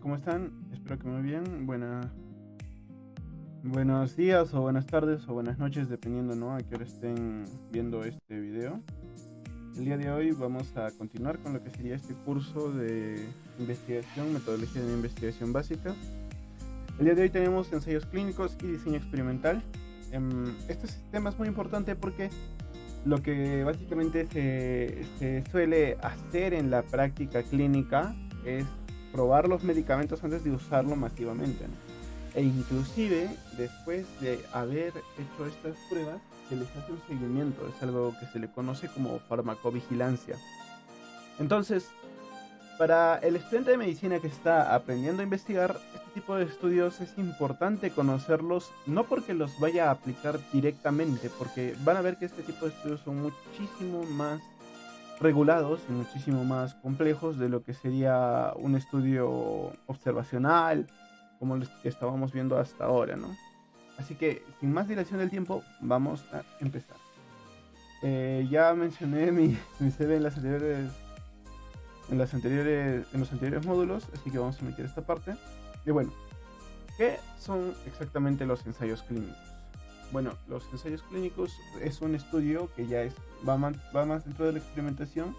¿Cómo están? Espero que muy bien. Buenos días o buenas tardes o buenas noches, dependiendo, ¿no? A qué hora estén viendo este video. El día de hoy vamos a continuar con lo que sería este curso de investigación, metodología de investigación básica. El día de hoy tenemos ensayos clínicos y diseño experimental. Este tema es muy importante porque lo que básicamente se suele hacer en la práctica clínica es probar los medicamentos antes de usarlo masivamente, ¿no? E inclusive después de haber hecho estas pruebas, se les hace un seguimiento, es algo que se le conoce como farmacovigilancia. Entonces, para el estudiante de medicina que está aprendiendo a investigar este tipo de estudios es importante conocerlos, no porque los vaya a aplicar directamente, porque van a ver que este tipo de estudios son muchísimo más regulados y muchísimo más complejos de lo que sería un estudio observacional, como los que estábamos viendo hasta ahora, ¿no? Así que, sin más dilación del tiempo, vamos a empezar. Ya mencioné mi CV en los anteriores módulos, así que vamos a meter esta parte. Y bueno, ¿qué son exactamente los ensayos clínicos? Bueno, los ensayos clínicos es un estudio que va más dentro de la experimentación,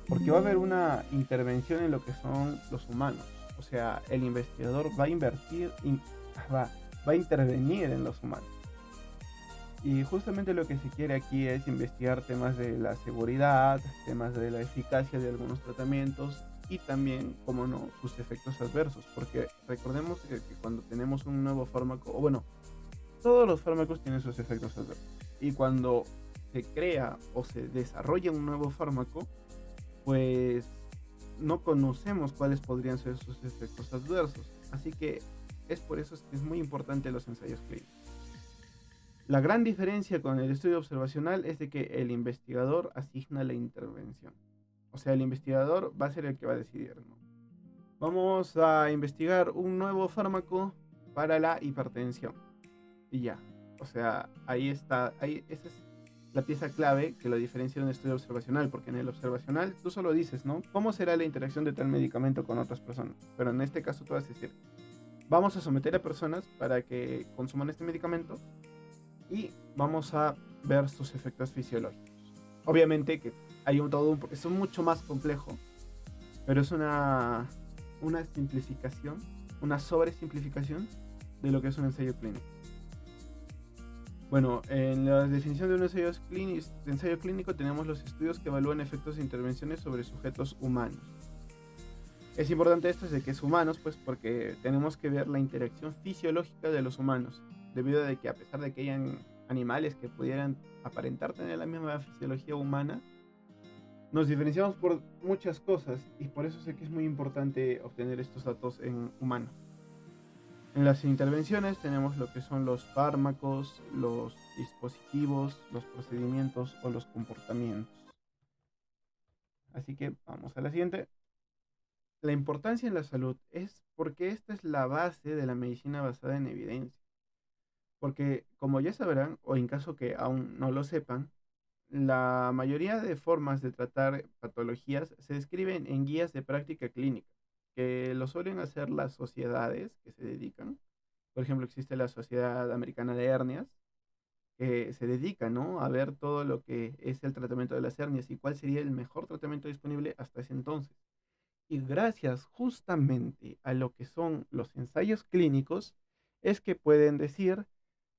porque va a haber una intervención en lo que son los humanos. O sea, el investigador va a va, va a intervenir en los humanos. Y justamente lo que se quiere aquí es investigar temas de la seguridad, temas de la eficacia de algunos tratamientos y también, como no, sus efectos adversos. Porque recordemos que cuando tenemos un nuevo fármaco, o bueno, todos los fármacos tienen sus efectos adversos. Y cuando se crea o se desarrolla un nuevo fármaco, pues no conocemos cuáles podrían ser sus efectos adversos. Así que es por eso que es muy importante los ensayos clínicos. La gran diferencia con el estudio observacional es de que el investigador asigna la intervención. O sea, el investigador va a ser el que va a decidir, ¿no? Vamos a investigar un nuevo fármaco para la hipertensión. Y ya. O sea, ahí está. Esa es la pieza clave que lo diferencia de un estudio observacional. Porque en el observacional tú solo dices, ¿no? ¿Cómo será la interacción de tal medicamento con otras personas? Pero en este caso tú vas a decir, vamos a someter a personas para que consuman este medicamento y vamos a ver sus efectos fisiológicos. Obviamente que hay es mucho más complejo, pero es una simplificación, una sobresimplificación de lo que es un ensayo clínico. Bueno, en la definición de un ensayo clínico tenemos los estudios que evalúan efectos de intervenciones sobre sujetos humanos. Es importante esto de que es humanos, pues porque tenemos que ver la interacción fisiológica de los humanos, debido a que a pesar de que hayan animales que pudieran aparentar tener la misma fisiología humana, nos diferenciamos por muchas cosas y por eso sé que es muy importante obtener estos datos en humanos. En las intervenciones tenemos lo que son los fármacos, los dispositivos, los procedimientos o los comportamientos. Así que vamos a la siguiente. La importancia en la salud es porque esta es la base de la medicina basada en evidencia. Porque, como ya sabrán, o en caso que aún no lo sepan, la mayoría de formas de tratar patologías se describen en guías de práctica clínica, que lo suelen hacer las sociedades que se dedican. Por ejemplo, existe la Sociedad Americana de Hernias, que se dedica, ¿no?, a ver todo lo que es el tratamiento de las hernias y cuál sería el mejor tratamiento disponible hasta ese entonces. Y gracias justamente a lo que son los ensayos clínicos, es que pueden decir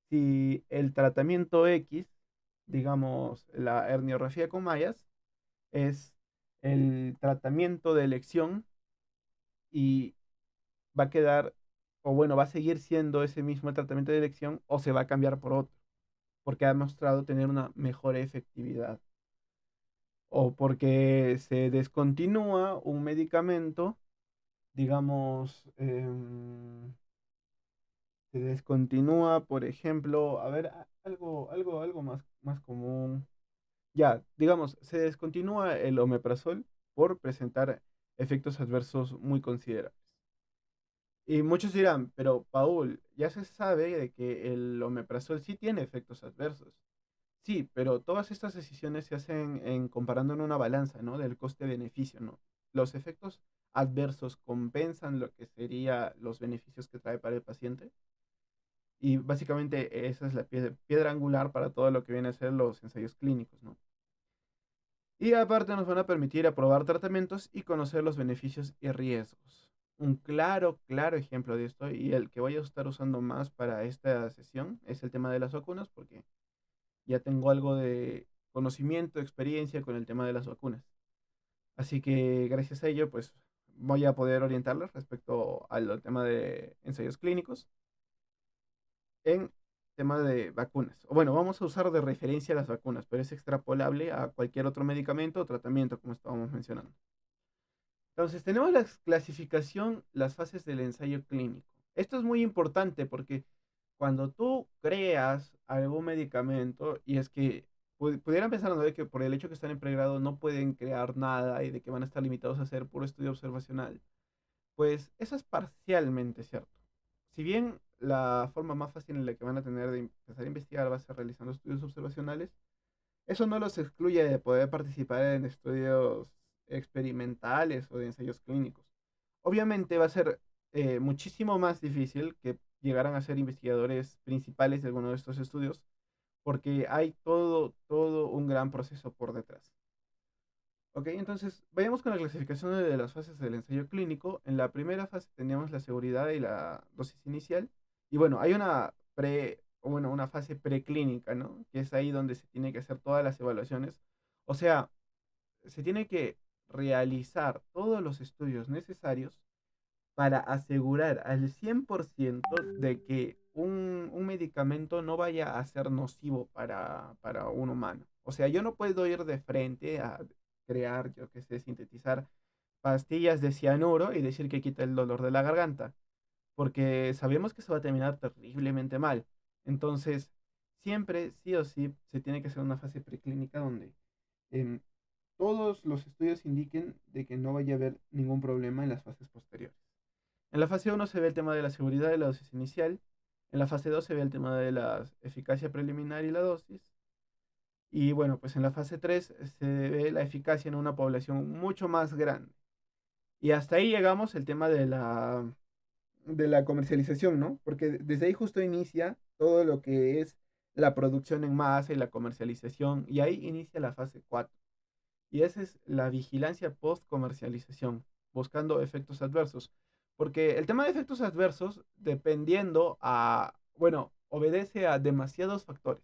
si el tratamiento X, digamos la herniorrafía con mallas, es el tratamiento de elección y va a quedar, o bueno, va a seguir siendo ese mismo tratamiento de elección o se va a cambiar por otro, porque ha mostrado tener una mejor efectividad. O porque se descontinúa un medicamento, digamos, se descontinúa, por ejemplo, a ver, algo más común. Ya, digamos, se descontinúa el omeprazol por presentar efectos adversos muy considerables. Y muchos dirán, pero Paul, ya se sabe de que el omeprazol sí tiene efectos adversos. Sí, pero todas estas decisiones se hacen en comparando en una balanza, ¿no? Del coste-beneficio, ¿no? Los efectos adversos compensan lo que sería los beneficios que trae para el paciente. Y básicamente esa es la piedra angular para todo lo que viene a ser los ensayos clínicos, ¿no? Y aparte nos van a permitir aprobar tratamientos y conocer los beneficios y riesgos. Un claro ejemplo de esto y el que voy a estar usando más para esta sesión es el tema de las vacunas, porque ya tengo algo de conocimiento, experiencia con el tema de las vacunas. Así que gracias a ello, pues voy a poder orientarles respecto al tema de ensayos clínicos en tema de vacunas. O bueno, vamos a usar de referencia las vacunas, pero es extrapolable a cualquier otro medicamento o tratamiento, como estábamos mencionando. Entonces, tenemos la clasificación, las fases del ensayo clínico. Esto es muy importante porque cuando tú creas algún medicamento, y es que pudieran pensar, ¿no?, de que por el hecho que están en pregrado no pueden crear nada y de que van a estar limitados a hacer puro estudio observacional, pues eso es parcialmente cierto. Si bien la forma más fácil en la que van a tener de empezar a investigar va a ser realizando estudios observacionales, eso no los excluye de poder participar en estudios experimentales o de ensayos clínicos. Obviamente va a ser muchísimo más difícil que llegaran a ser investigadores principales de alguno de estos estudios, porque hay todo un gran proceso por detrás. Ok, entonces vayamos con la clasificación de las fases del ensayo clínico. En la primera fase teníamos la seguridad y la dosis inicial. Y bueno, hay una fase preclínica, ¿no? Que es ahí donde se tiene que hacer todas las evaluaciones. O sea, se tiene que realizar todos los estudios necesarios para asegurar al 100% de que un medicamento no vaya a ser nocivo para un humano. O sea, yo no puedo ir de frente a crear, yo qué sé, sintetizar pastillas de cianuro y decir que quita el dolor de la garganta, porque sabemos que se va a terminar terriblemente mal. Entonces, siempre, sí o sí, se tiene que hacer una fase preclínica donde em, todos los estudios indiquen de que no vaya a haber ningún problema en las fases posteriores. En la fase 1 se ve el tema de la seguridad de la dosis inicial. En la fase 2 se ve el tema de la eficacia preliminar y la dosis. Y bueno, pues en la fase 3 se ve la eficacia en una población mucho más grande. Y hasta ahí llegamos el tema de la comercialización, ¿no? Porque desde ahí justo inicia todo lo que es la producción en masa y la comercialización. Y ahí inicia la fase 4. Y esa es la vigilancia post-comercialización, buscando efectos adversos. Porque el tema de efectos adversos, bueno, obedece a demasiados factores,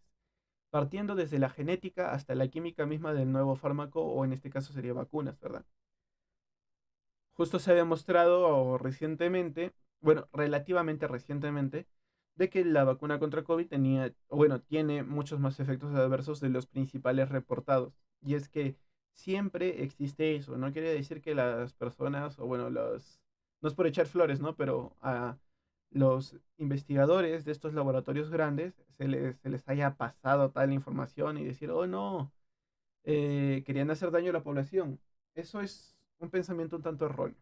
partiendo desde la genética hasta la química misma del nuevo fármaco, o en este caso sería vacunas, ¿verdad? Justo se ha demostrado recientemente, bueno, relativamente recientemente, de que la vacuna contra COVID tiene muchos más efectos adversos de los principales reportados. Y es que siempre existe eso. No quiere decir que las personas, no es por echar flores, ¿no? Pero a los investigadores de estos laboratorios grandes se les haya pasado tal información y decir, oh no, querían hacer daño a la población. Eso es un pensamiento un tanto erróneo,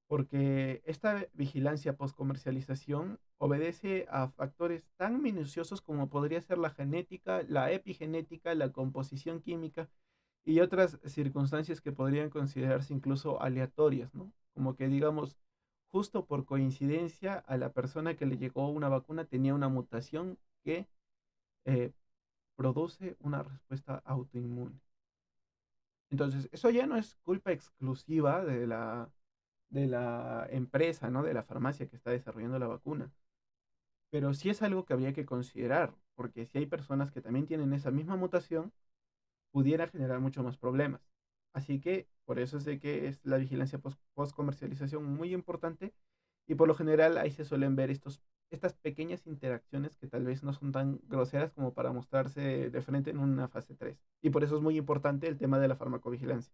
porque esta vigilancia post-comercialización obedece a factores tan minuciosos como podría ser la genética, la epigenética, la composición química y otras circunstancias que podrían considerarse incluso aleatorias, ¿no? Como que digamos, justo por coincidencia a la persona que le llegó una vacuna tenía una mutación que eh, produce una respuesta autoinmune. Entonces, eso ya no es culpa exclusiva de la empresa, ¿no? De la farmacia que está desarrollando la vacuna. Pero sí es algo que habría que considerar, porque si hay personas que también tienen esa misma mutación, pudiera generar mucho más problemas. Así que por eso es de que es la vigilancia post-comercialización muy importante, y por lo general ahí se suelen ver estas pequeñas interacciones que tal vez no son tan groseras como para mostrarse de frente en una fase 3. Y por eso es muy importante el tema de la farmacovigilancia.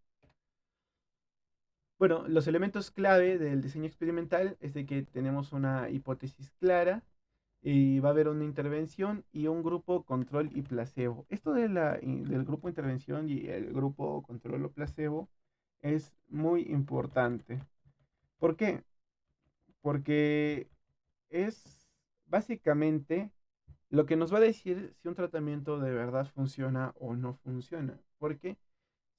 Bueno, los elementos clave del diseño experimental es de que tenemos una hipótesis clara y va a haber una intervención y un grupo control y placebo. Esto del grupo intervención y el grupo control o placebo es muy importante. ¿Por qué? Porque es básicamente lo que nos va a decir si un tratamiento de verdad funciona o no funciona. Porque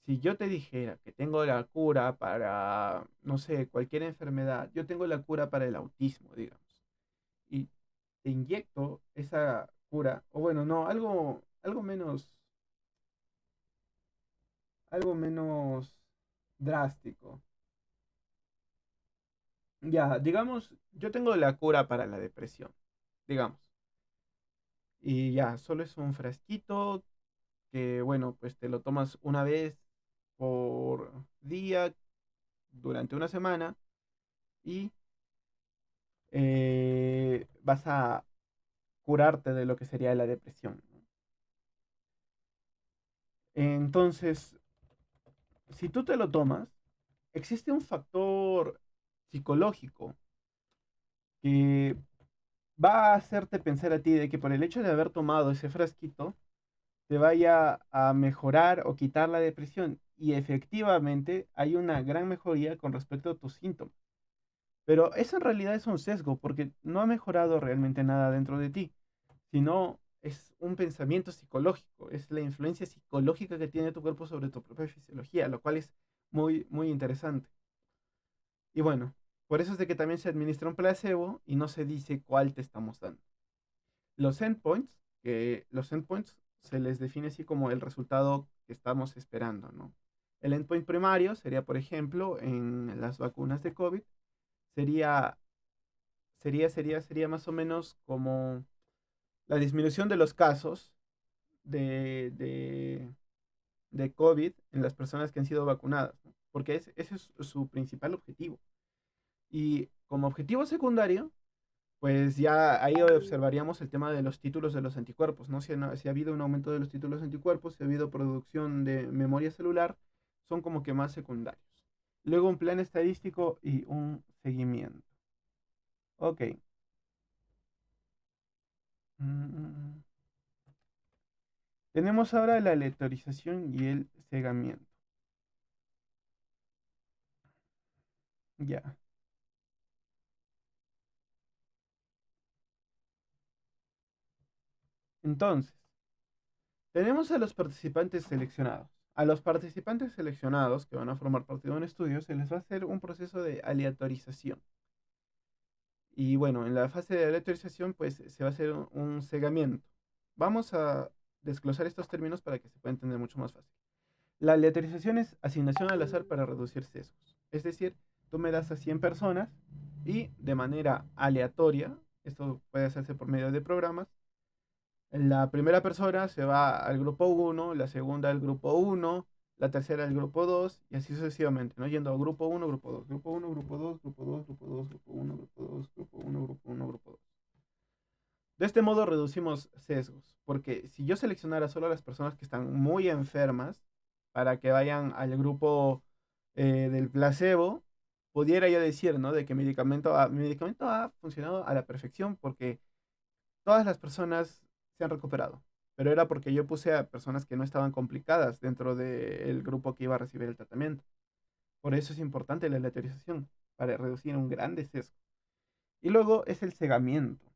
Si yo te dijera que tengo la cura para, no sé, cualquier enfermedad, yo tengo la cura para el autismo, digamos, y te inyecto esa cura, o bueno, no, algo menos drástico. Ya, digamos, yo tengo la cura para la depresión, digamos, y ya, solo es un frasquito que, bueno, pues te lo tomas una vez por día durante una semana y vas a curarte de lo que sería la depresión, ¿no? Entonces, si tú te lo tomas, existe un factor psicológico que va a hacerte pensar a ti de que por el hecho de haber tomado ese frasquito, te vaya a mejorar o quitar la depresión. Y efectivamente hay una gran mejoría con respecto a tus síntomas. Pero eso en realidad es un sesgo porque no ha mejorado realmente nada dentro de ti, sino es un pensamiento psicológico, es la influencia psicológica que tiene tu cuerpo sobre tu propia fisiología, lo cual es muy, muy interesante. Y bueno, por eso es de que también se administra un placebo y no se dice cuál te estamos dando. Los endpoints se les define así como el resultado que estamos esperando, ¿no? El endpoint primario sería, por ejemplo, en las vacunas de COVID, sería, sería más o menos como la disminución de los casos de, de, de COVID en las personas que han sido vacunadas, ¿no? Porque ese es su principal objetivo. Y como objetivo secundario, pues ya ahí observaríamos el tema de los títulos de los anticuerpos, ¿no? Si ha habido un aumento de los títulos de anticuerpos, si ha habido producción de memoria celular, son como que más secundarios. Luego un plan estadístico y un seguimiento. Ok. Mm, Tenemos ahora la aleatorización y el cegamiento. Ya. Entonces, tenemos a los participantes seleccionados. A los participantes seleccionados que van a formar parte de un estudio se les va a hacer un proceso de aleatorización. Y bueno, en la fase de aleatorización pues se va a hacer un cegamiento. Vamos a desglosar estos términos para que se pueda entender mucho más fácil. La aleatorización es asignación al azar para reducir sesgos. Es decir, tú me das a 100 personas y de manera aleatoria, esto puede hacerse por medio de programas, la primera persona se va al grupo uno, la segunda al grupo uno, la tercera al grupo 2 y así sucesivamente, ¿no? Yendo a grupo uno, grupo 2, grupo uno, grupo 2, grupo 2, grupo 2, grupo uno, grupo 2, grupo uno, grupo uno, grupo 2. De este modo reducimos sesgos, porque si yo seleccionara solo a las personas que están muy enfermas para que vayan al grupo del placebo, pudiera yo decir, ¿no? De que mi medicamento ha funcionado a la perfección porque todas las personas se han recuperado, pero era porque yo puse a personas que no estaban complicadas dentro del grupo que iba a recibir el tratamiento. Por eso es importante la aleatorización, para reducir un gran sesgo. Y luego es el cegamiento.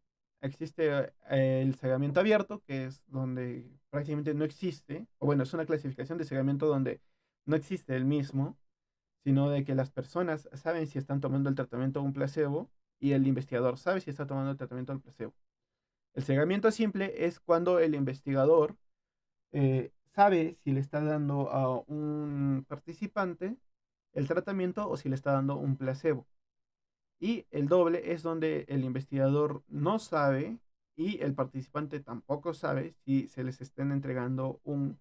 Existe el cegamiento abierto, que es donde prácticamente no existe, o bueno, es una clasificación de cegamiento donde no existe el mismo, sino de que las personas saben si están tomando el tratamiento o un placebo y el investigador sabe si está tomando el tratamiento o el placebo. El cegamiento simple es cuando el investigador sabe si le está dando a un participante el tratamiento o si le está dando un placebo. Y el doble es donde el investigador no sabe y el participante tampoco sabe si se les estén entregando un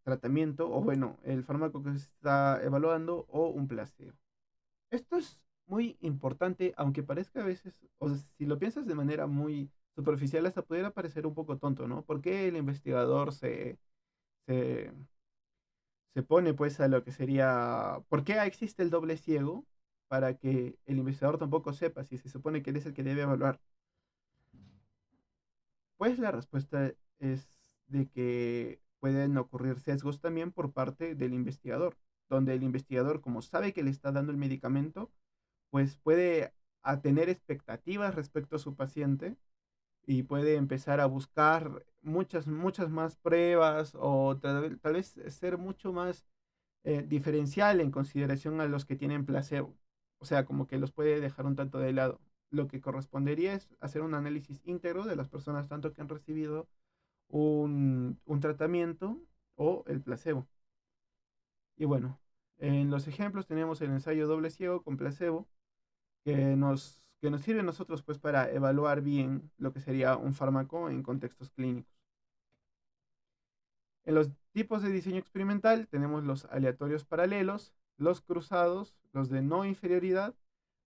tratamiento o bueno, el fármaco que se está evaluando o un placebo. Esto es muy importante, aunque parezca a veces, o sea, si lo piensas de manera muy superficial, hasta pudiera parecer un poco tonto, ¿no? ¿Por qué el investigador se, se pone pues a lo que sería, ¿por qué existe el doble ciego? Para que el investigador tampoco sepa si se supone que él es el que debe evaluar. Pues la respuesta es de que pueden ocurrir sesgos también por parte del investigador, donde el investigador, como sabe que le está dando el medicamento, pues puede a tener expectativas respecto a su paciente y puede empezar a buscar muchas más pruebas o tal vez ser mucho más diferencial en consideración a los que tienen placebo. O sea, como que los puede dejar un tanto de lado. Lo que correspondería es hacer un análisis íntegro de las personas tanto que han recibido un tratamiento o el placebo. Y bueno, en los ejemplos tenemos el ensayo doble ciego con placebo, que nos sirve a nosotros pues para evaluar bien lo que sería un fármaco en contextos clínicos. En los tipos de diseño experimental tenemos los aleatorios paralelos, los cruzados, los de no inferioridad,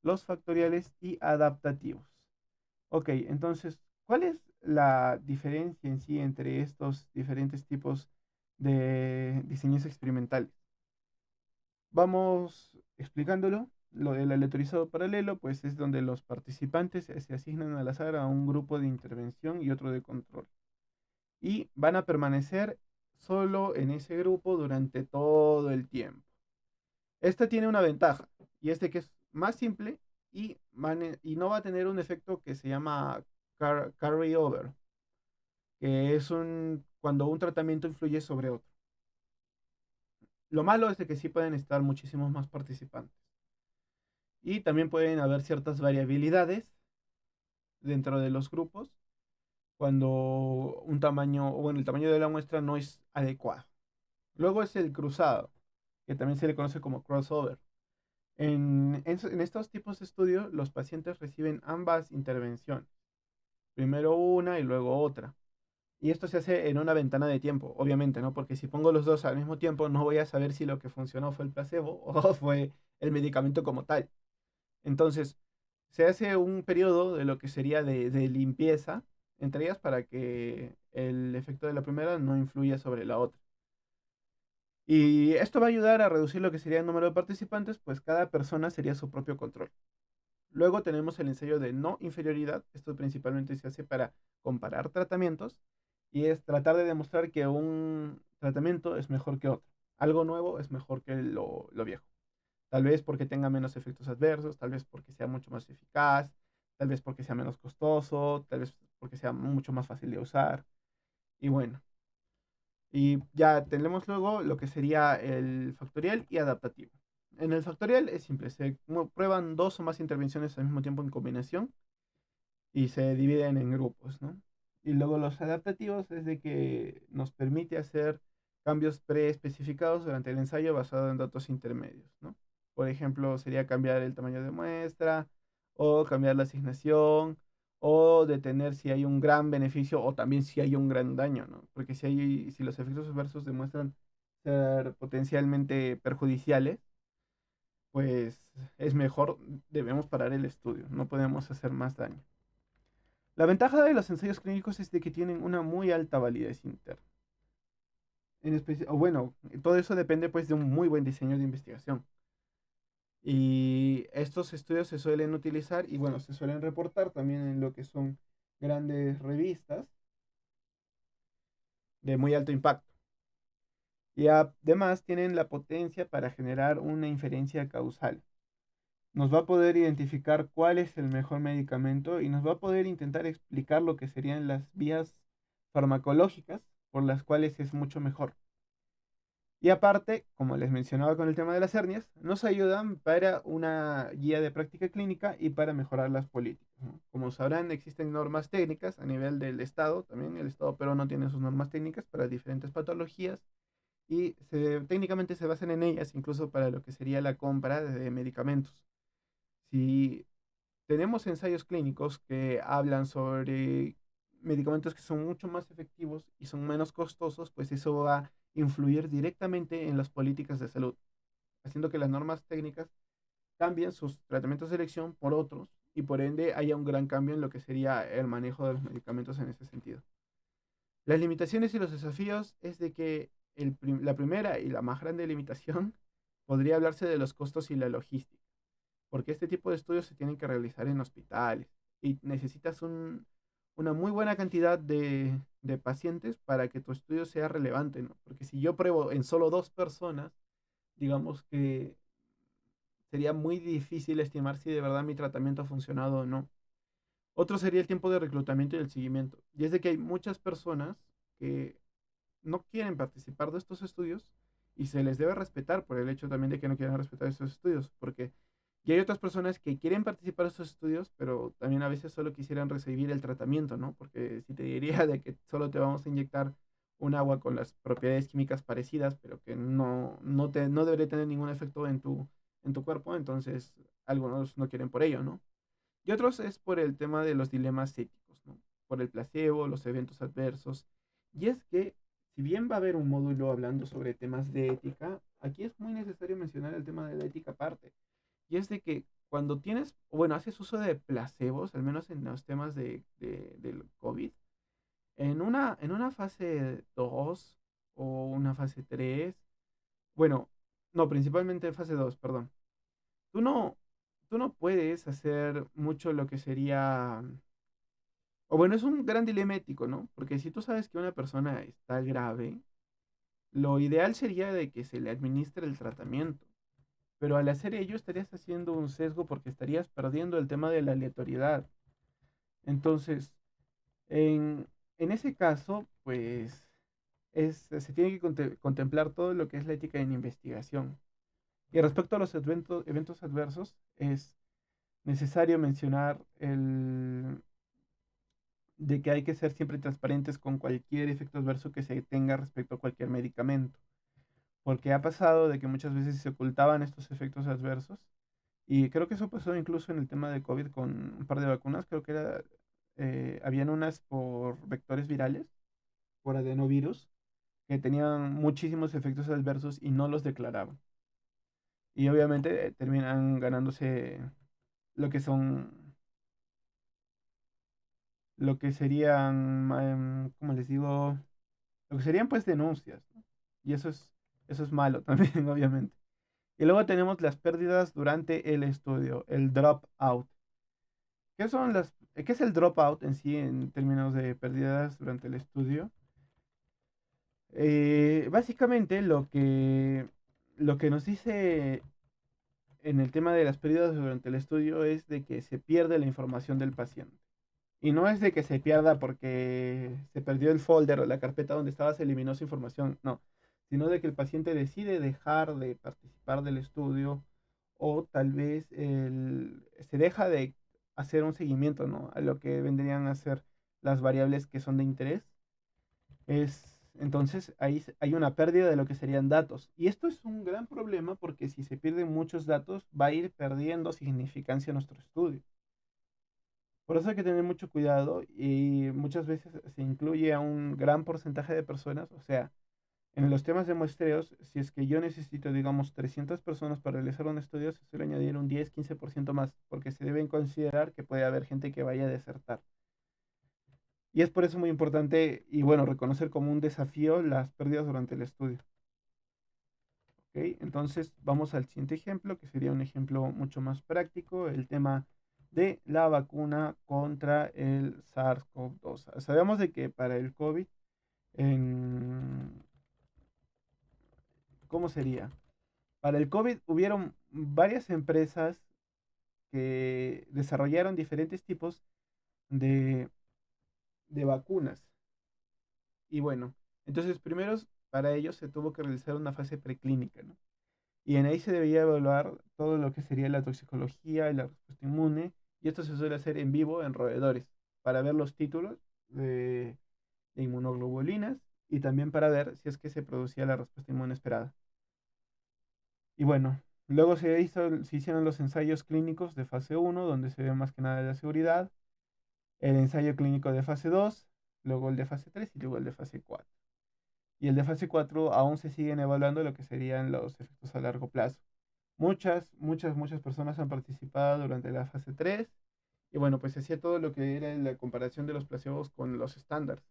los factoriales y adaptativos. Ok, entonces, ¿cuál es la diferencia en sí entre estos diferentes tipos de diseños experimentales? Vamos explicándolo. Lo del aleatorizado paralelo, pues es donde los participantes se asignan al azar a un grupo de intervención y otro de control. Y van a permanecer solo en ese grupo durante todo el tiempo. Esta tiene una ventaja, y es de que es más simple y no va a tener un efecto que se llama carry over, que es cuando un tratamiento influye sobre otro. Lo malo es de que sí pueden estar muchísimos más participantes. Y también pueden haber ciertas variabilidades dentro de los grupos cuando un tamaño, o bueno, el tamaño de la muestra no es adecuado. Luego es el cruzado, que también se le conoce como crossover. En estos tipos de estudios, los pacientes reciben ambas intervenciones, primero una y luego otra. Y esto se hace en una ventana de tiempo, obviamente, ¿no? Porque si pongo los dos al mismo tiempo, no voy a saber si lo que funcionó fue el placebo o fue el medicamento como tal. Entonces, se hace un periodo de lo que sería de limpieza entre ellas para que el efecto de la primera no influya sobre la otra. Y esto va a ayudar a reducir lo que sería el número de participantes, pues cada persona sería su propio control. Luego tenemos el ensayo de no inferioridad. Esto principalmente se hace para comparar tratamientos y es tratar de demostrar que un tratamiento es mejor que otro. Algo nuevo es mejor que lo viejo. Tal vez porque tenga menos efectos adversos, tal vez porque sea mucho más eficaz, tal vez porque sea menos costoso, tal vez porque sea mucho más fácil de usar. Y bueno, y ya tenemos luego lo que sería el factorial y adaptativo. En el factorial es simple, prueban dos o más intervenciones al mismo tiempo en combinación y se dividen en grupos, ¿no? Y luego los adaptativos es de que nos permite hacer cambios preespecificados durante el ensayo basado en datos intermedios, ¿no? Por ejemplo, sería cambiar el tamaño de muestra o cambiar la asignación o detener si hay un gran beneficio o también si hay un gran daño, ¿no? Porque si los efectos adversos demuestran ser potencialmente perjudiciales, pues es mejor, debemos parar el estudio, no podemos hacer más daño. La ventaja de los ensayos clínicos es de que tienen una muy alta validez interna. O bueno, todo eso depende pues de un muy buen diseño de investigación. Y estos estudios se suelen utilizar y bueno, se suelen reportar también en lo que son grandes revistas de muy alto impacto. Y además tienen la potencia para generar una inferencia causal. Nos va a poder identificar cuál es el mejor medicamento y nos va a poder intentar explicar lo que serían las vías farmacológicas por las cuales es mucho mejor. Y aparte, como les mencionaba con el tema de las hernias, nos ayudan para una guía de práctica clínica y para mejorar las políticas, ¿no? Como sabrán, existen normas técnicas a nivel del Estado, también el Estado peruano tiene sus normas técnicas para diferentes patologías y técnicamente se basan en ellas incluso para lo que sería la compra de medicamentos. Si tenemos ensayos clínicos que hablan sobre medicamentos que son mucho más efectivos y son menos costosos, pues eso va a influir directamente en las políticas de salud, haciendo que las normas técnicas cambien sus tratamientos de elección por otros y por ende haya un gran cambio en lo que sería el manejo de los medicamentos en ese sentido. Las limitaciones y los desafíos es de que la primera y la más grande limitación podría hablarse de los costos y la logística, porque este tipo de estudios se tienen que realizar en hospitales y necesitas una muy buena cantidad de pacientes para que tu estudio sea relevante, ¿no? Porque si yo pruebo en solo dos personas, digamos que sería muy difícil estimar si de verdad mi tratamiento ha funcionado o no. Otro sería el tiempo de reclutamiento y el seguimiento. Y es de que hay muchas personas que no quieren participar de estos estudios y se les debe respetar por el hecho también de que no quieran respetar estos estudios, porque y hay otras personas que quieren participar de estos estudios, pero también a veces solo quisieran recibir el tratamiento, ¿no? Porque si te diría de que solo te vamos a inyectar un agua con las propiedades químicas parecidas, pero que no debería tener ningún efecto en tu cuerpo, entonces algunos no quieren por ello, ¿no? Y otros es por el tema de los dilemas éticos, ¿no? Por el placebo, los eventos adversos. Y es que, si bien va a haber un módulo hablando sobre temas de ética, aquí es muy necesario mencionar el tema de la ética aparte. Y es de que cuando tienes, bueno, haces uso de placebos, al menos en los temas del COVID, en una fase 2 o una fase 3, bueno, no, principalmente fase 2, perdón. Tú no, tú no puedes hacer mucho lo que sería, o bueno, es un gran dilema ético, ¿no? Porque si tú sabes que una persona está grave, lo ideal sería de que se le administre el tratamiento. Pero al hacer ello estarías haciendo un sesgo porque estarías perdiendo el tema de la aleatoriedad. Entonces, en, en ese caso, pues se tiene que contemplar todo lo que es la ética en investigación. Y respecto a los eventos adversos, es necesario mencionar el de que hay que ser siempre transparentes con cualquier efecto adverso que se tenga respecto a cualquier medicamento, porque ha pasado de que muchas veces se ocultaban estos efectos adversos y creo que eso pasó incluso en el tema de COVID con un par de vacunas, creo que habían unas por vectores virales, por adenovirus, que tenían muchísimos efectos adversos y no los declaraban. Y obviamente terminan ganándose lo que son lo que serían, ¿cómo les digo? Lo que serían pues denuncias, ¿no? Y eso es malo también, obviamente. Y luego tenemos las pérdidas durante el estudio, el dropout. ¿Qué es el dropout en sí en términos de pérdidas durante el estudio? Básicamente lo que nos dice en el tema de las pérdidas durante el estudio es de que se pierde la información del paciente. Y no es de que se pierda porque se perdió el folder o la carpeta donde estaba, se eliminó su información, no, sino de que el paciente decide dejar de participar del estudio o tal vez se deja de hacer un seguimiento, ¿no? A lo que vendrían a ser las variables que son de interés. Entonces ahí hay una pérdida de lo que serían datos. Y esto es un gran problema porque si se pierden muchos datos va a ir perdiendo significancia nuestro estudio. Por eso hay que tener mucho cuidado y muchas veces se incluye a un gran porcentaje de personas, o sea, en los temas de muestreos, si es que yo necesito, digamos, 300 personas para realizar un estudio, se suele añadir un 10-15% más, porque se deben considerar que puede haber gente que vaya a desertar. Y es por eso muy importante y bueno, reconocer como un desafío las pérdidas durante el estudio. ¿Ok? Entonces vamos al siguiente ejemplo, que sería un ejemplo mucho más práctico, el tema de la vacuna contra el SARS-CoV-2. Sabemos de que para el COVID, en, ¿cómo sería? Para el COVID hubieron varias empresas que desarrollaron diferentes tipos de, de vacunas. Y bueno, entonces primero para ellos se tuvo que realizar una fase preclínica, ¿no? Y en ahí se debía evaluar todo lo que sería la toxicología y la respuesta inmune. Y esto se suele hacer en vivo en roedores para ver los títulos de inmunoglobulinas y también para ver si es que se producía la respuesta inmune esperada. Y bueno, luego se hicieron los ensayos clínicos de fase uno donde se ve más que nada la seguridad, el ensayo clínico de fase 2, luego el de fase 3 y luego el de fase 4. Y el de fase 4 aún se siguen evaluando lo que serían los efectos a largo plazo. Muchas personas han participado durante la fase 3 y bueno, pues se hacía todo lo que era la comparación de los placebos con los estándares.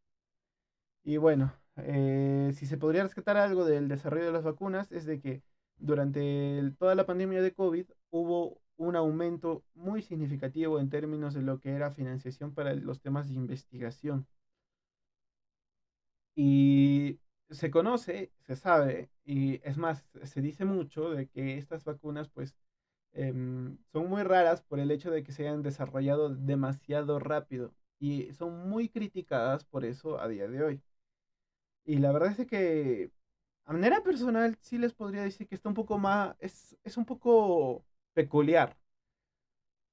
Y bueno, si se podría rescatar algo del desarrollo de las vacunas es de que durante toda la pandemia de COVID hubo un aumento muy significativo en términos de lo que era financiación para los temas de investigación. Y se conoce, se sabe, y es más, se dice mucho de que estas vacunas pues son muy raras por el hecho de que se hayan desarrollado demasiado rápido y son muy criticadas por eso a día de hoy. Y la verdad es que a manera personal sí les podría decir que está un poco más, es un poco peculiar,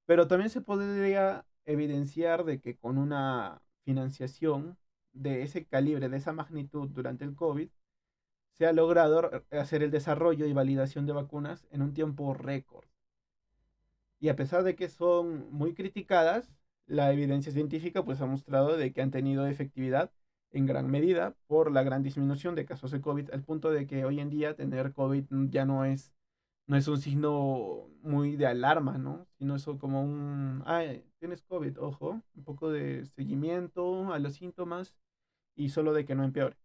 pero también se podría evidenciar de que con una financiación de ese calibre, de esa magnitud durante el COVID, se ha logrado hacer el desarrollo y validación de vacunas en un tiempo récord. Y a pesar de que son muy criticadas, la evidencia científica pues ha mostrado de que han tenido efectividad en gran medida por la gran disminución de casos de COVID, al punto de que hoy en día tener COVID ya no es un signo muy de alarma, ¿no? Sino eso como un, ay, tienes COVID, ojo, un poco de seguimiento a los síntomas y solo de que no empeore.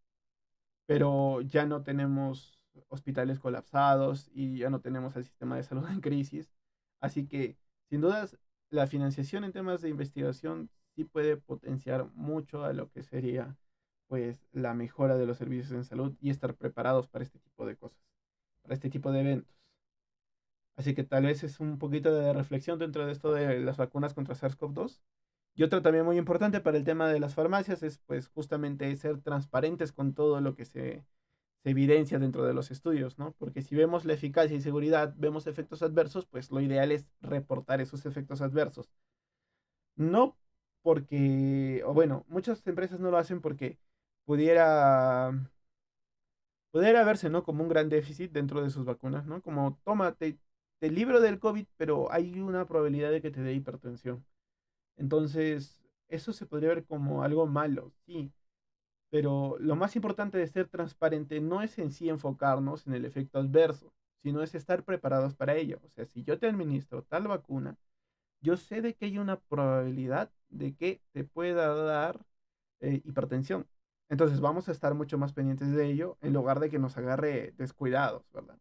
Pero ya no tenemos hospitales colapsados y ya no tenemos el sistema de salud en crisis. Así que, sin dudas, la financiación en temas de investigación sí puede potenciar mucho a lo que sería pues la mejora de los servicios en salud y estar preparados para este tipo de cosas, para este tipo de eventos. Así que tal vez es un poquito de reflexión dentro de esto de las vacunas contra SARS-CoV-2. Y otro también muy importante para el tema de las farmacias es pues justamente ser transparentes con todo lo que se evidencia dentro de los estudios, ¿no? Porque si vemos la eficacia y seguridad, vemos efectos adversos, pues lo ideal es reportar esos efectos adversos. No porque, o bueno, muchas empresas no lo hacen porque pudiera, pudiera verse, ¿no? Como un gran déficit dentro de sus vacunas, ¿no? Como, tómate, te libro del COVID, pero hay una probabilidad de que te dé hipertensión. Entonces, eso se podría ver como algo malo, sí, pero lo más importante de ser transparente no es en sí enfocarnos en el efecto adverso, sino es estar preparados para ello. O sea, si yo te administro tal vacuna, yo sé de que hay una probabilidad de que te pueda dar hipertensión. Entonces vamos a estar mucho más pendientes de ello en lugar de que nos agarre descuidados, ¿verdad?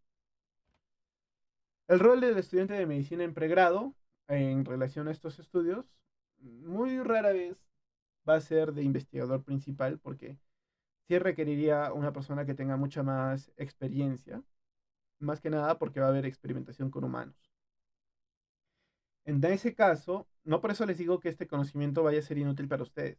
El rol del estudiante de medicina en pregrado en relación a estos estudios muy rara vez va a ser de investigador principal porque sí requeriría una persona que tenga mucha más experiencia, más que nada porque va a haber experimentación con humanos. En ese caso, no por eso les digo que este conocimiento vaya a ser inútil para ustedes,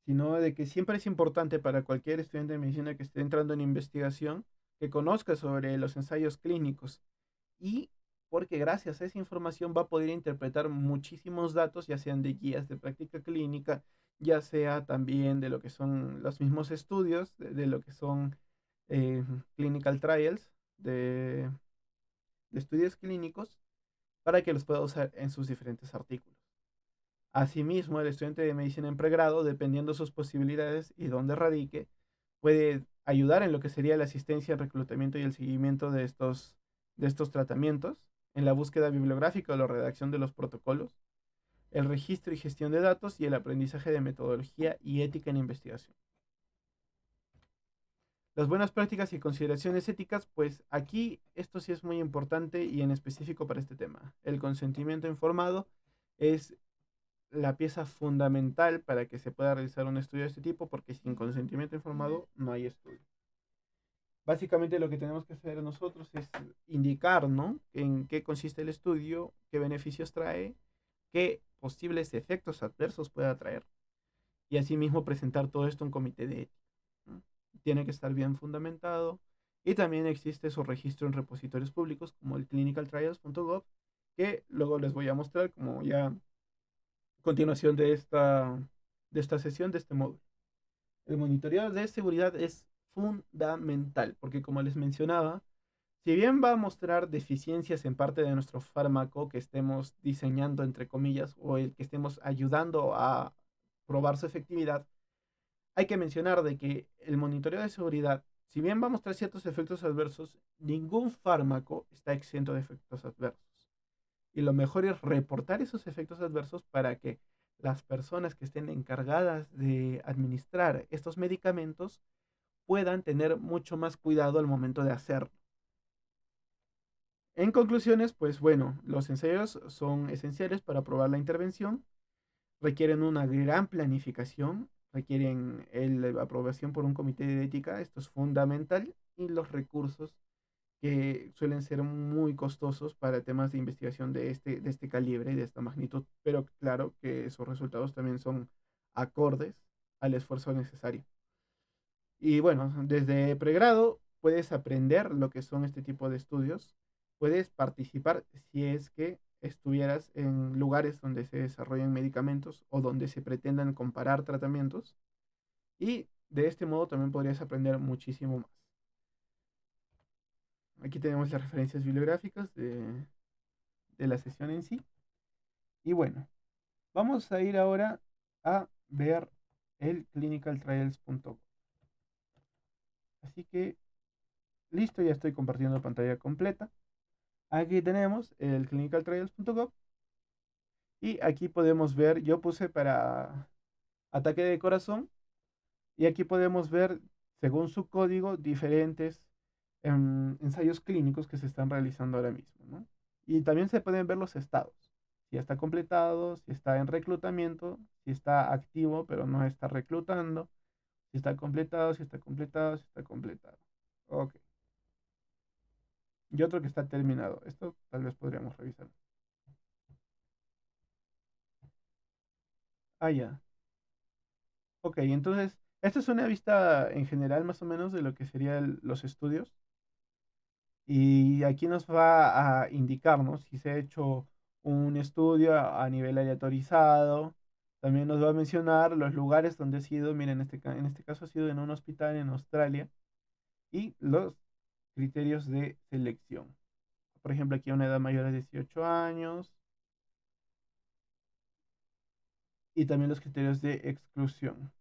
sino de que siempre es importante para cualquier estudiante de medicina que esté entrando en investigación que conozca sobre los ensayos clínicos y porque gracias a esa información va a poder interpretar muchísimos datos, ya sean de guías de práctica clínica, ya sea también de lo que son los mismos estudios, de lo que son clinical trials, de, de estudios clínicos, para que los pueda usar en sus diferentes artículos. Asimismo, el estudiante de medicina en pregrado, dependiendo sus posibilidades y dónde radique, puede ayudar en lo que sería la asistencia, el reclutamiento y el seguimiento de estos tratamientos, en la búsqueda bibliográfica o la redacción de los protocolos, el registro y gestión de datos y el aprendizaje de metodología y ética en investigación. Las buenas prácticas y consideraciones éticas, pues aquí esto sí es muy importante y en específico para este tema. El consentimiento informado es la pieza fundamental para que se pueda realizar un estudio de este tipo, porque sin consentimiento informado no hay estudio. Básicamente lo que tenemos que hacer nosotros es indicar, ¿no? En qué consiste el estudio, qué beneficios trae, qué posibles efectos adversos pueda traer y asimismo presentar todo esto a un comité de ética, ¿no? Tiene que estar bien fundamentado y también existe su registro en repositorios públicos como el clinicaltrials.gov que luego les voy a mostrar como ya continuación de esta sesión, de este módulo. El monitoreo de seguridad es fundamental porque como les mencionaba, si bien va a mostrar deficiencias en parte de nuestro fármaco que estemos diseñando, entre comillas, o el que estemos ayudando a probar su efectividad, hay que mencionar de que el monitoreo de seguridad, si bien va a mostrar ciertos efectos adversos, ningún fármaco está exento de efectos adversos. Y lo mejor es reportar esos efectos adversos para que las personas que estén encargadas de administrar estos medicamentos puedan tener mucho más cuidado al momento de hacerlo. En conclusiones, pues bueno, los ensayos son esenciales para probar la intervención, requieren una gran planificación, requieren la aprobación por un comité de ética, esto es fundamental, y los recursos que suelen ser muy costosos para temas de investigación de este calibre y de esta magnitud, pero claro que sus resultados también son acordes al esfuerzo necesario. Y bueno, desde pregrado puedes aprender lo que son este tipo de estudios, puedes participar si es que estuvieras en lugares donde se desarrollan medicamentos o donde se pretendan comparar tratamientos y de este modo también podrías aprender muchísimo más. Aquí tenemos las referencias bibliográficas de la sesión en sí. Y bueno, vamos a ir ahora a ver el clinicaltrials.com. Así que listo, ya estoy compartiendo pantalla completa. Aquí tenemos el clinicaltrials.gov y aquí podemos ver, yo puse para ataque de corazón y aquí podemos ver, según su código, diferentes ensayos clínicos que se están realizando ahora mismo, ¿no? Y también se pueden ver los estados, si está completado, si está en reclutamiento, si está activo pero no está reclutando, si está completado, si está completado, si está completado. Ok. Y otro que está terminado. Esto tal vez podríamos revisar. Ah, ya. Ok, entonces, esta es una vista en general más o menos de lo que serían los estudios. Y aquí nos va a indicarnos si se ha hecho un estudio a nivel aleatorizado. También nos va a mencionar los lugares donde ha sido. Miren, en este caso ha sido en un hospital en Australia. Y los criterios de selección. Por ejemplo, aquí a una edad mayor de 18 años. Y también los criterios de exclusión.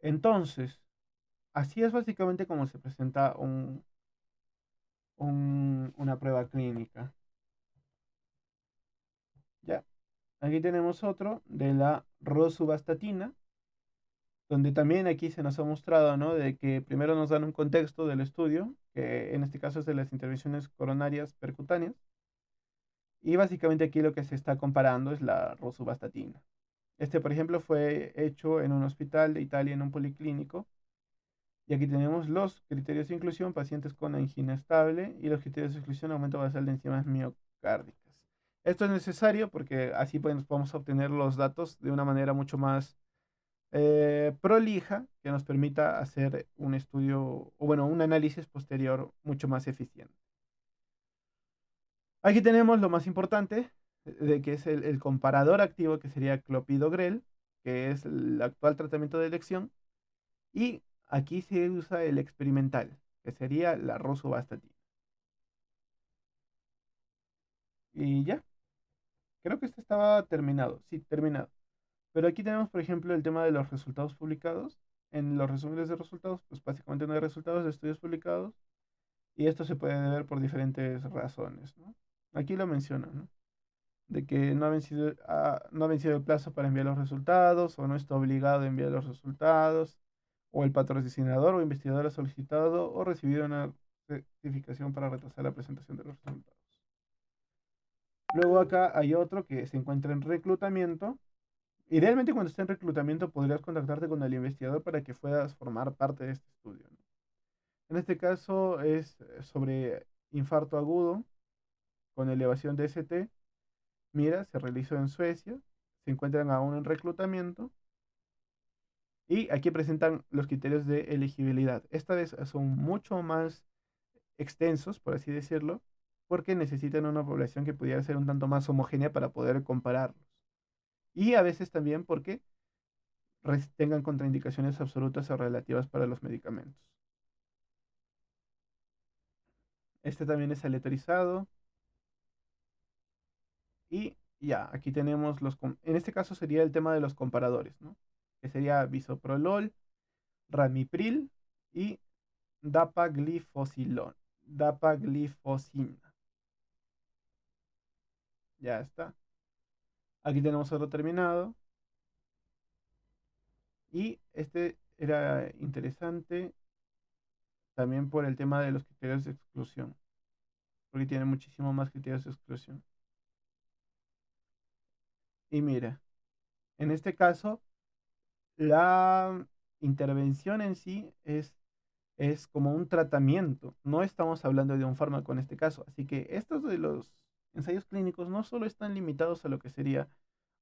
Entonces, así es básicamente como se presenta una prueba clínica. Ya, aquí tenemos otro de la rosuvastatina, donde también aquí se nos ha mostrado, ¿no? De que primero nos dan un contexto del estudio, que en este caso es de las intervenciones coronarias percutáneas, y básicamente aquí lo que se está comparando es la rosuvastatina. Este, por ejemplo, fue hecho en un hospital de Italia, en un policlínico, y aquí tenemos los criterios de inclusión, pacientes con angina estable, y los criterios de exclusión, aumento basal de enzimas miocárdicas. Esto es necesario porque así podemos obtener los datos de una manera mucho más prolija que nos permita hacer un estudio, o bueno, un análisis posterior mucho más eficiente. Aquí tenemos lo más importante, de que es el comparador activo, que sería clopidogrel, que es el actual tratamiento de elección, y aquí se usa el experimental, que sería la rosuvastatina. Y ya, creo que este estaba terminado, sí, terminado. Pero aquí tenemos, por ejemplo, el tema de los resultados publicados. En los resúmenes de resultados, pues básicamente no hay resultados de estudios publicados y esto se puede ver por diferentes razones, ¿no? Aquí lo mencionan, ¿no? De que no ha vencido el plazo para enviar los resultados o no está obligado a enviar los resultados o el patrocinador o investigador ha solicitado o recibido una certificación para retrasar la presentación de los resultados. Luego acá hay otro que se encuentra en reclutamiento. Idealmente cuando esté en reclutamiento podrías contactarte con el investigador para que puedas formar parte de este estudio, ¿no? En este caso es sobre infarto agudo con elevación de ST. Mira, se realizó en Suecia, se encuentran aún en reclutamiento y aquí presentan los criterios de elegibilidad. Esta vez son mucho más extensos, por así decirlo, porque necesitan una población que pudiera ser un tanto más homogénea para poder compararlos. Y a veces también porque tengan contraindicaciones absolutas o relativas para los medicamentos. Este también es aleatorizado. Y ya, aquí tenemos en este caso sería el tema de los comparadores, ¿no? Que sería bisoprolol, ramipril y dapaglifosina. Ya está. Aquí tenemos otro terminado. Y este era interesante también por el tema de los criterios de exclusión, porque tiene muchísimo más criterios de exclusión. Y mira, en este caso, la intervención en sí es es como un tratamiento. No estamos hablando de un fármaco en este caso. Así que estos de los ensayos clínicos no solo están limitados a lo que sería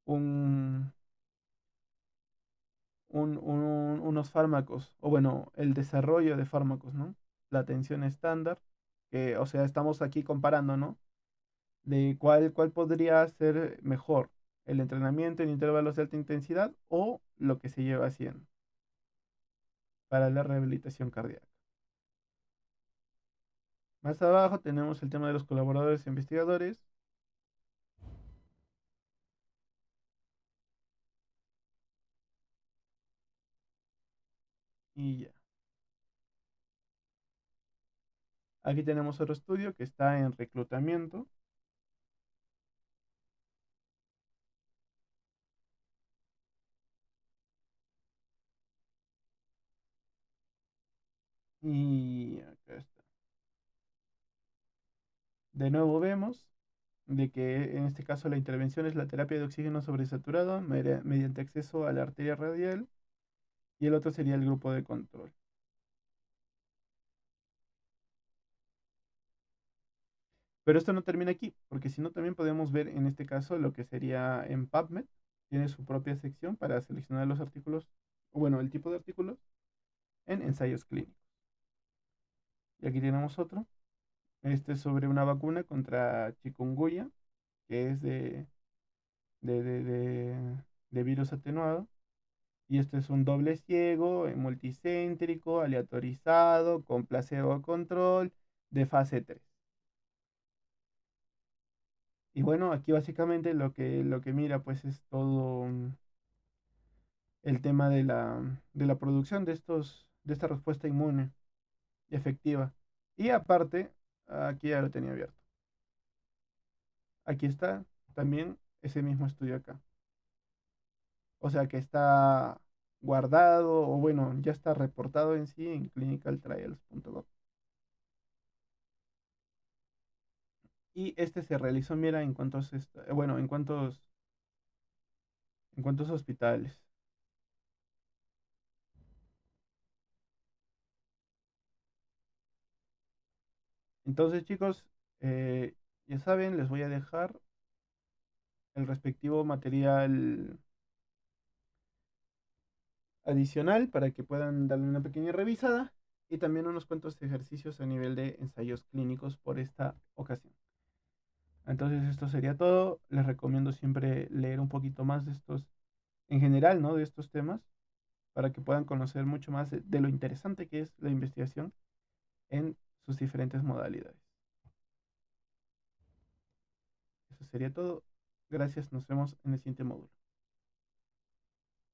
un, unos fármacos, o bueno, el desarrollo de fármacos, ¿no? La atención estándar, que, o sea, estamos aquí comparando, ¿no? De cuál podría ser mejor, el entrenamiento en intervalos de alta intensidad o lo que se lleva haciendo para la rehabilitación cardíaca. Más abajo tenemos el tema de los colaboradores e investigadores. Y ya. Aquí tenemos otro estudio que está en reclutamiento. Y acá está. De nuevo vemos de que en este caso la intervención es la terapia de oxígeno sobresaturado mediante acceso a la arteria radial y el otro sería el grupo de control. Pero esto no termina aquí, porque si no también podemos ver en este caso lo que sería en PubMed, tiene su propia sección para seleccionar los artículos, o bueno, el tipo de artículos en ensayos clínicos. Y aquí tenemos otro. Este es sobre una vacuna contra chikungunya, que es de, de, de, de virus atenuado. Y este es un doble ciego, multicéntrico, aleatorizado, con placebo control, de fase 3. Y bueno, aquí básicamente lo que mira pues es todo el tema de la producción de esta respuesta inmune efectiva. Y aparte, aquí ya lo tenía abierto. Aquí está también ese mismo estudio acá. O sea que está guardado o bueno, ya está reportado en sí en clinicaltrials.gov. Y este se realizó, mira, bueno, en cuántos hospitales. Entonces, chicos, eh, ya saben, les voy a dejar el respectivo material adicional para que puedan darle una pequeña revisada y también unos cuantos ejercicios a nivel de ensayos clínicos por esta ocasión. Entonces, esto sería todo. Les recomiendo siempre leer un poquito más de estos, en general, ¿no? De estos temas para que puedan conocer mucho más de lo interesante que es la investigación en sus diferentes modalidades. Eso sería todo. Gracias, nos vemos en el siguiente módulo.